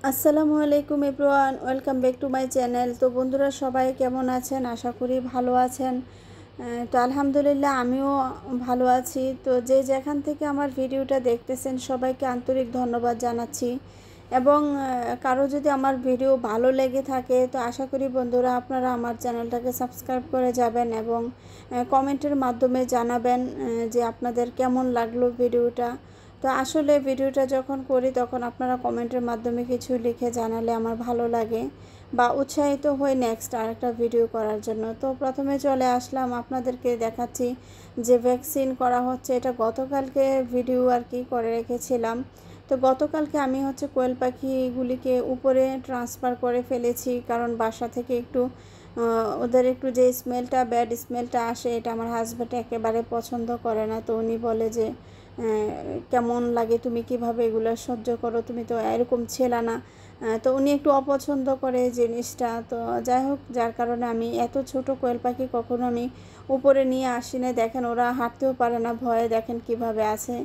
আসসালামু আলাইকুম everyone, welcome back to my channel. তো বন্ধুরা সবাই কেমন আছেন? আশা করি ভালো আছেন। তো আলহামদুলিল্লাহ আমিও ভালো আছি। তো যে যেখান থেকে আমার ভিডিওটা দেখতেছেন সবাইকে আন্তরিক ধন্যবাদ জানাচ্ছি। এবং কারো যদি আমার ভিডিও ভালো লেগে থাকে তো আশা করি বন্ধুরা আপনারা আমার চ্যানেলটাকে সাবস্ক্রাইব করে যাবেন এবং কমেন্টের মাধ্যমে জানাবেন যে আপনাদের কেমন লাগলো ভিডিওটা। তো আসলে ভিডিওটা যখন করি তখন আপনারা কমেন্টের মাধ্যমে কিছু লিখে জানালে আমার ভালো লাগে বা উৎসাহিত হই নেক্সট আরেকটা ভিডিও করার জন্য। তো প্রথমে চলে আসলাম, আপনাদেরকে দেখাচ্ছি যে ভ্যাকসিন করা হচ্ছে। এটা গতকালকে ভিডিও আর কি করে রেখেছিলাম। তো গতকালকে আমি কোয়েল পাখিগুলিকে উপরে ট্রান্সফার করে ফেলেছি, কারণ বাসা থেকে একটু ওদের একটু যে স্মেলটা, ব্যাড স্মেলটা আসে, এটা আমার হাজব্যান্ড একেবারে পছন্দ করে না। তো উনি বলে যে কেমন লাগে, তুমি কিভাবে এগুলো সহ্য করো, তুমি তো এরকম ছেলে না। তো উনি একটু অপছন্দ করে এই জিনিসটা। তো যাই হোক, যার কারণে আমি এত ছোট কোয়েল পাখি কখনো আমি উপরে নিয়ে আসি না। দেখেন ওরা হাঁটতেও পারে না, ভয়ে দেখেন কিভাবে আছে।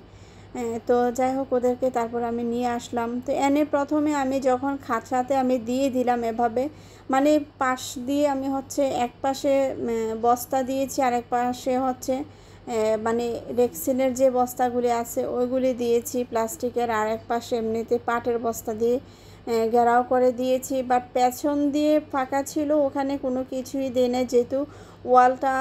তো যাই হোক, ওদেরকে তারপর আমি নিয়ে আসলাম। তো এনে প্রথমে আমি যখন খাঁচাতে আমি দিয়ে দিলাম এভাবে, মানে পাশ দিয়ে আমি এক পাশে বস্তা দিয়েছি, আর এক পাশে মানে ভ্যাকসিনের যে বস্তাগুলি আছে ওইগুলি দিয়েছি প্লাস্টিকের, আর এক পাশে এমনিতে পাটের বস্তা দিয়ে ঘেরাও করে দিয়েছি। বাট পেছন দিয়ে ফাঁকা ছিল, ওখানে কোনো কিছুই দিই না, যেহেতু ওয়ালটা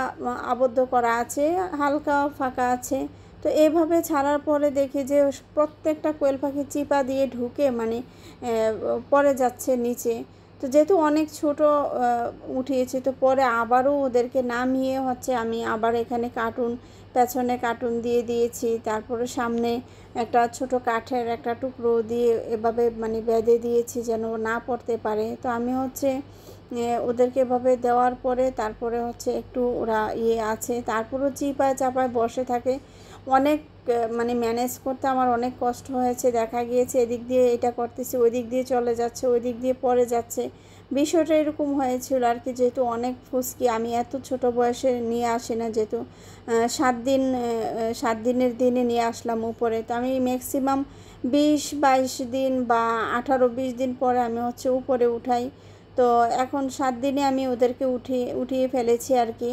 আবদ্ধ করা আছে, হালকা ফাঁকা আছে। তো এইভাবে ছাড়ার পরে দেখি যে প্রত্যেকটা কোয়েল পাখি চিপা দিয়ে ঢুকে মানে পড়ে যাচ্ছে নিচে। তো যেহেতু অনেক ছোট উঠিয়েছি, তো পরে আবারও ওদেরকে নামিয়ে আমি আবার এখানে পেছনে কার্টুন দিয়ে দিয়েছি। তারপরে সামনে একটা ছোট কাঠের একটা টুকরো দিয়ে এভাবে মানে বেঁধে দিয়েছি যেন না পড়তে পারে। তো আমি ওদেরকে এভাবে দেওয়ার পরে তারপরে একটু ওরা আছে, তারপরেও চিপায় চাপায় বসে থাকে। অনেক মানে ম্যানেজ করতে আমার অনেক কষ্ট হয়েছে। দেখা গিয়েছে এদিক দিয়ে এটা করতেছি, ওই দিক দিয়ে চলে যাচ্ছে, ওই দিক দিয়ে পড়ে যাচ্ছে। বিষয়টা এরকম হয়েছিল আর কি, যেহেতু অনেক ফুসকি আমি এত ছোট বয়সে নিয়ে আসি না, যেহেতু 7 দিনের দিনে নিয়ে আসলাম উপরে। তো আমি ম্যাক্সিমাম 20-22 দিন বা 18-20 দিন পরে আমি উপরে উঠাই। তো এখন 7 দিনে আমি ওদেরকে উঠিয়ে ফেলেছি আর কি।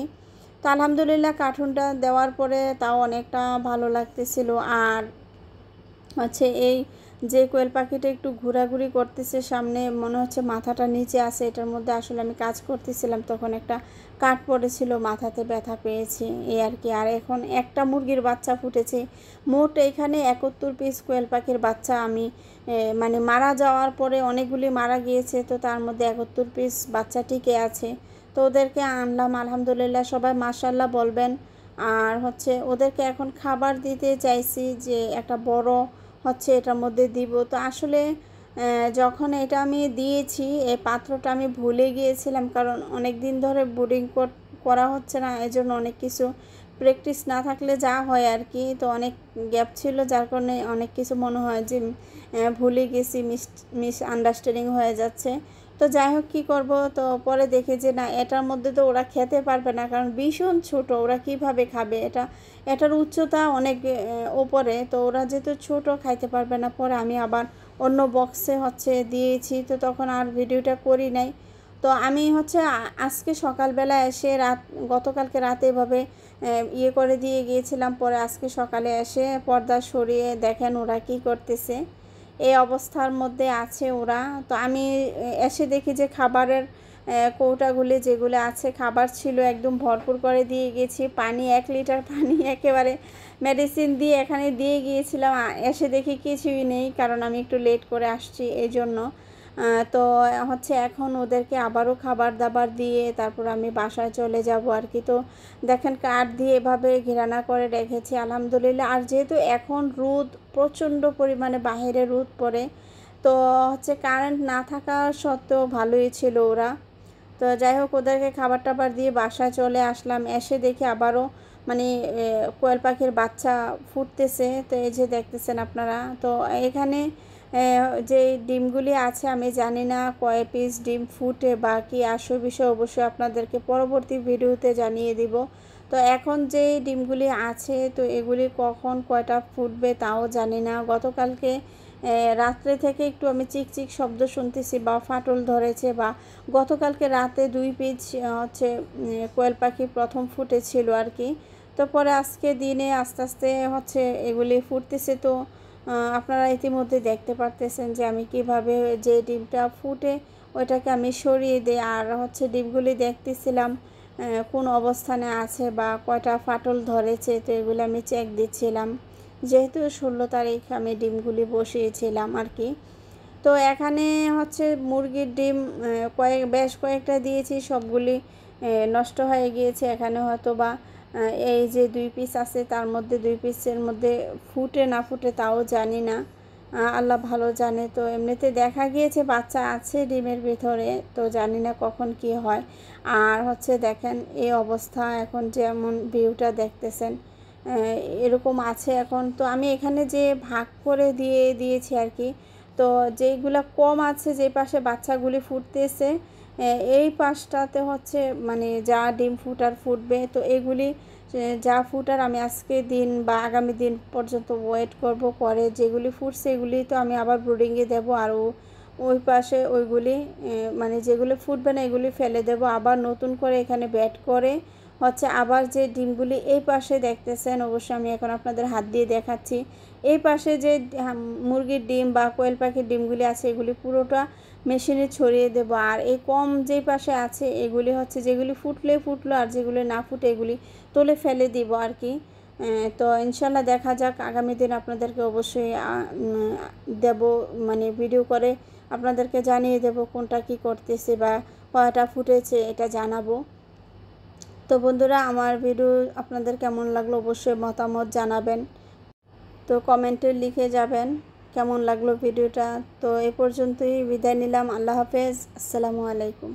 তো আলহামদুলিল্লাহ কার্টুনটা দেওয়ার পরে তাও অনেকটা ভালো লাগতেছিল। আর এই যে কোয়েল পাখিটা একটু ঘোরাঘুরি করতেছে, সামনে মনে হচ্ছে মাথাটা নিচে আছে, এটার মধ্যে আসলে আমি কাজ করতেছিলাম, তখন একটা কাঠ পড়েছিল, মাথাতে ব্যথা পেয়েছি এই আর কি। আর এখন একটা মুরগির বাচ্চা ফুটেছে। মোট এখানে 71 পিস কোয়েল পাখির বাচ্চা আমি মানে মারা যাওয়ার পরে অনেকগুলি মারা গিয়েছে, তো তার মধ্যে 71 পিস বাচ্চা টিকে আছে। তো ওদেরকে আনলাম, আলহামদুলিল্লাহ সবাই মাশাআল্লাহ বলবেন। আর ওদেরকে এখন খাবার দিতে চাইছি, যে একটা বড় এটার মধ্যে দিব। তো আসলে যখন এটা আমি দিয়েছি, এই পাত্রটা আমি ভুলে গিয়েছিলাম, কারণ অনেক দিন ধরে ব্রিডিং করা হচ্ছে না, এজন্য অনেক কিছু প্র্যাকটিস না থাকলে যা হয় আর কি। তো অনেক গ্যাপ ছিল, যার কারণে অনেক কিছু মনে হয় যে ভুলে গেছি, মিস আন্ডারস্ট্যান্ডিং হয়ে যাচ্ছে। তো যাই হোক, কী করবো, তো পরে দেখে যে না, এটার মধ্যে তো ওরা খেতে পারবে না, কারণ ভীষণ ছোট, ওরা কিভাবে খাবে, এটার উচ্চতা অনেক ওপরে। তো ওরা যেহেতু ছোট, খাইতে পারবে না। পরে আমি আবার অন্য বক্সে দিয়েছি, তো তখন আর ভিডিওটা করি নাই। তো আমি আজকে সকালবেলা এসে গতকালকে রাতে এভাবে করে দিয়ে গিয়েছিলাম। পরে আজকে সকালে এসে পর্দা সরিয়ে দেখেন ওরা কী করতেছে, এই অবস্থার মধ্যে আছে ওরা। তো আমি এসে দেখি যে খাবারের কৌটাগুলি যেগুলো আছে, খাবার ছিল একদম ভরপুর করে দিয়ে গেছি। পানি 1 লিটার পানি একেবারে মেডিসিন দিয়ে এখানে দিয়ে গিয়েছিলাম। এসে দেখি কিছুই নেই, কারণ আমি একটু লেট করে আসছি এই জন্য। তো এখন ওদেরকে আবারও খাবার দাবার দিয়ে তারপর আমি বাসায় চলে যাব আর কি। তো দেখেন কাঠ দিয়ে এভাবে ঘেরানা করে রেখেছি আলহামদুলিল্লাহ। আর যেহেতু এখন রোদ প্রচণ্ড পরিমাণে, বাহিরে রোদ পড়ে, তো কারেন্ট না থাকা সত্ত্বেও ভালোই ছিল ওরা। তো যাই হোক, ওদেরকে খাবার টাবার দিয়ে বাসায় চলে আসলাম। এসে দেখি আবারও মানে কোয়েল পাখির বাচ্চা ফুটতেছে। তো এই যে দেখতেছেন আপনারা। তো এখানে যে ডিমগুলি আছে, আমি জানি না কয় পিস ডিম ফুটে বা কি আসে, বিষয় অবশ্যই আপনাদেরকে পরবর্তী ভিডিওতে জানিয়ে দিব। তো এখন যে ডিমগুলি আছে, তো এগুলি কখন কয়টা ফুটবে তাও জানি না। গতকালকে রাত্রে থেকে একটু আমি চিকচিক শব্দ শুনতেছি বা ফাটল ধরেছে, বা গতকালকে রাতে 2 পিস হচ্ছে কোয়েল পাখি প্রথম ফুটেছিল আর কি। তো পরে আজকে দিনে আস্তে আস্তে হচ্ছে এগুলি ফুটতেছে। তো আপনারা ইতিমধ্যে দেখতে পারতেছেন যে আমি কিভাবে যে ডিমটা ফুটে ওইটাকে আমি সরিয়ে দিই, আর হচ্ছে ডিমগুলি দেখতেছিলাম কোন অবস্থানে আছে বা কয়টা ফাটল ধরেছে। তো এগুলো আমি চেক দিচ্ছিলাম, যেহেতু 16 তারিখ আমি ডিমগুলি বসিয়েছিলাম আর কি। তো এখানে হচ্ছে মুরগির ডিম বেশ কয়েকটা দিয়েছি, সবগুলি নষ্ট হয়ে গিয়েছে। এখানে হয়তো বা এই যে 2 পিস আছে তার মধ্যে 2 পিসের মধ্যে ফুটে না ফুটে তাও জানি না, আল্লাহ ভালো জানে। তো এমনিতে দেখা গিয়েছে বাচ্চা আছে ডিমের ভিতরে, তো জানি না কখন কি হয়। আর হচ্ছে দেখেন এই অবস্থা, এখন যেমন ভিউটা দেখতেছেন এরকম আছে এখন। তো আমি এখানে যে ভাগ করে দিয়েছি আর কি। তো যেইগুলা কম আছে, যে পাশে বাচ্চাগুলি ফুটতেছে এই পাশটাতে হচ্ছে মানে যা ডিম ফুটবে। তো এগুলি যা ফুটার আমি আজকে দিন বা আগামী দিন পর্যন্ত ওয়েট করব, করে যেগুলি ফুটছে এগুলি তো আমি আবার ব্রুডিংয়ে দেবো। আর ওই পাশে ওইগুলি মানে যেগুলি ফুটবে না এগুলি ফেলে দেবো, আবার নতুন করে এখানে ব্যাট করে হচ্ছে আবার যে ডিমগুলি এই পাশে দেখতেছেন, অবশ্যই আমি এখন আপনাদের হাত দিয়ে দেখাচ্ছি। এই পাশে যে মুরগির ডিম বা কোয়েল পাখির ডিমগুলি আছে এগুলি পুরোটা মেশিনে ছড়িয়ে দেবো। আর এই কম যেই পাশে আছে এগুলি হচ্ছে যেগুলি ফুটলো, আর যেগুলি না ফুটে এগুলি তুলে ফেলে দিব আর কি। তো ইনশাল্লাহ দেখা যাক, আগামী দিন আপনাদেরকে অবশ্যই দেব, মানে ভিডিও করে আপনাদেরকে জানিয়ে দেব কোনটা কি করতেছে বা কয়টা ফুটেছে এটা জানাবো। তো বন্ধুরা, আমার ভিডিও আপনাদের কেমন লাগলো অবশ্যই মতামত জানাবেন। তো কমেন্টে লিখে যাবেন কেমন লাগলো ভিডিওটা। তো এ পর্যন্তই বিদায় নিলাম। আল্লাহ হাফেজ, আসসালামু আলাইকুম।